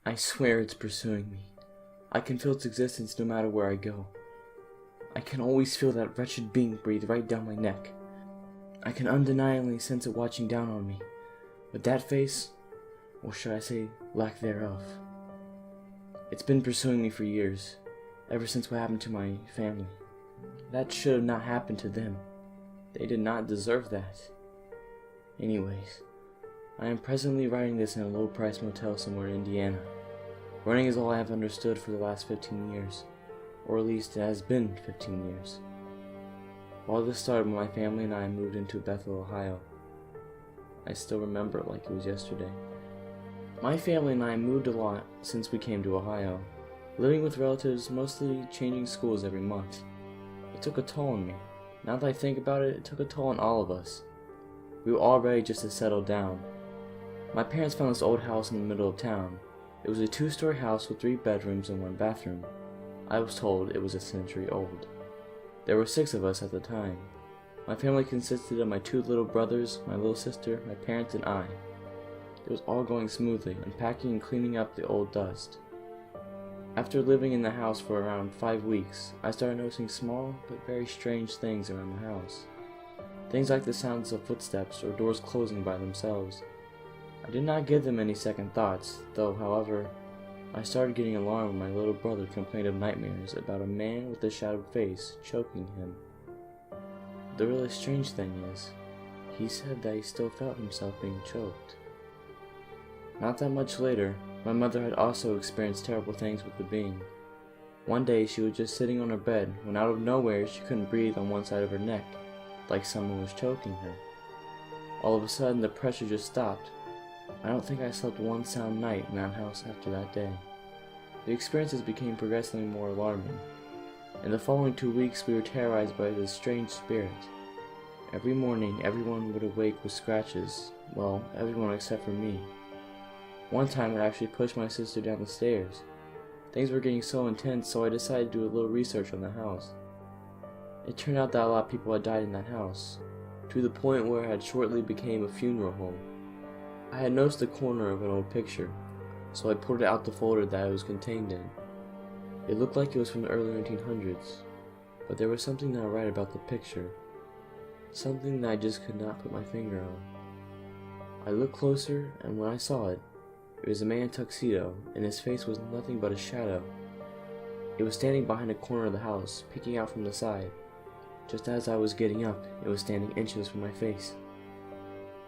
I swear it's pursuing me. I can feel its existence no matter where I go. I can always feel that wretched being breathe right down my neck. I can undeniably sense it watching down on me. With that face, or should I say, lack thereof. It's been pursuing me for years, ever since what happened to my family. That should have not happened to them. They did not deserve that. Anyways, I am presently writing this in a low-priced motel somewhere in Indiana. Running is all I have understood for the last 15 years, or at least it has been 15 years. All this started when my family and I moved into Bethel, Ohio. I still remember it like it was yesterday. My family and I moved a lot since we came to Ohio, living with relatives, mostly changing schools every month. It took a toll on me. Now that I think about it, it took a toll on all of us. We were all ready just to settle down. My parents found this old house in the middle of town. It was a 2-story house with 3 bedrooms and 1 bathroom. I was told it was a century old. There were 6 of us at the time. My family consisted of my 2 little brothers, my little sister, my parents, and I. It was all going smoothly, unpacking and cleaning up the old dust. After living in the house for around 5 weeks, I started noticing small but very strange things around the house. Things like the sounds of footsteps or doors closing by themselves. I did not give them any second thoughts, though, however, I started getting alarmed when my little brother complained of nightmares about a man with a shadowed face choking him. The really strange thing is, he said that he still felt himself being choked. Not that much later, my mother had also experienced terrible things with the being. One day she was just sitting on her bed when out of nowhere she couldn't breathe on one side of her neck, like someone was choking her. All of a sudden the pressure just stopped. I don't think I slept one sound night in that house after that day. The experiences became progressively more alarming. In the following 2 weeks we were terrorized by this strange spirit. Every morning everyone would awake with scratches, well, everyone except for me. One time it actually pushed my sister down the stairs. Things were getting so intense, so I decided to do a little research on the house. It turned out that a lot of people had died in that house, to the point where it had shortly became a funeral home. I had noticed the corner of an old picture, so I pulled it out the folder that it was contained in. It looked like it was from the early 1900s, but there was something not right about the picture. Something that I just could not put my finger on. I looked closer, and when I saw it, it was a man in a tuxedo, and his face was nothing but a shadow. It was standing behind a corner of the house, peeking out from the side. Just as I was getting up, it was standing inches from my face.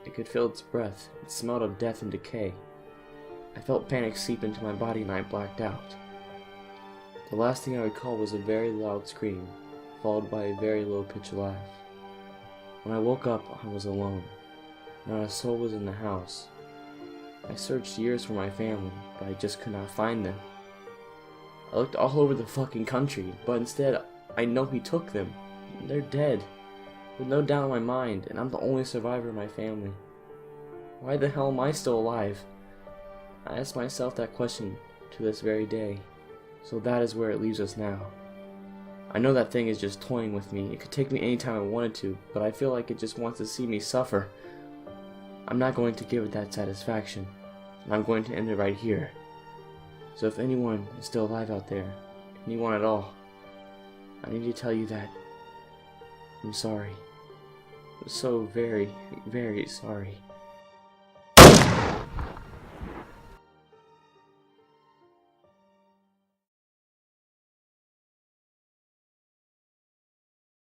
I could feel its breath. It smelled of death and decay. I felt panic seep into my body and I blacked out. The last thing I recall was a very loud scream, followed by a very low-pitched laugh. When I woke up, I was alone. Not a soul was in the house. I searched years for my family, but I just could not find them. I looked all over the fucking country, but instead, I know he took them. They're dead. With no doubt in my mind, and I'm the only survivor of my family. Why the hell am I still alive? I ask myself that question to this very day. So that is where it leaves us now. I know that thing is just toying with me. It could take me anytime I wanted to, but I feel like it just wants to see me suffer. I'm not going to give it that satisfaction, and I'm going to end it right here. So if anyone is still alive out there, anyone at all, I need to tell you that I'm sorry. I'm so very, very sorry.